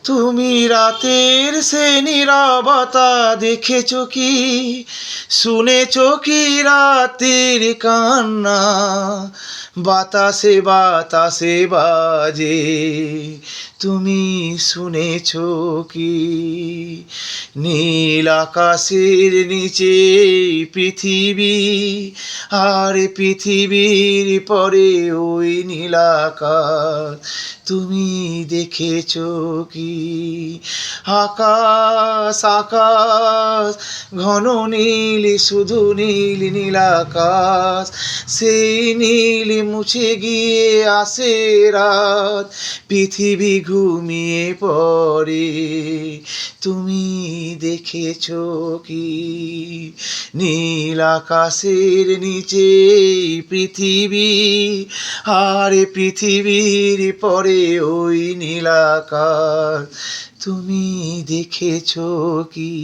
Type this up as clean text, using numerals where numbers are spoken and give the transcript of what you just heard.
তুমি রাতের সে নীরবতা দেখেছো কি, শুনেছো কি রাতের কান্না, বাতাসে বাতাসে বাজে, তুমি শুনেছো কি? নীল আকাশের নিচে পৃথিবী, আর পৃথিবীর পরে ওই নীল আকাশ, তুমি দেখেছো কি? আকাশ আকাশ ঘন নীল, শুধু নীল নীল আকাশ, সেই নীল মুছে গিয়ে আসে রাত, পৃথিবী ঘুমিয়ে পড়ে, তুমি দেখেছো কি? নীল আকাশের নিচে পৃথিবী, আর পৃথিবীর পরে ওই নীল আকাশ, তুমি দেখেছো কি?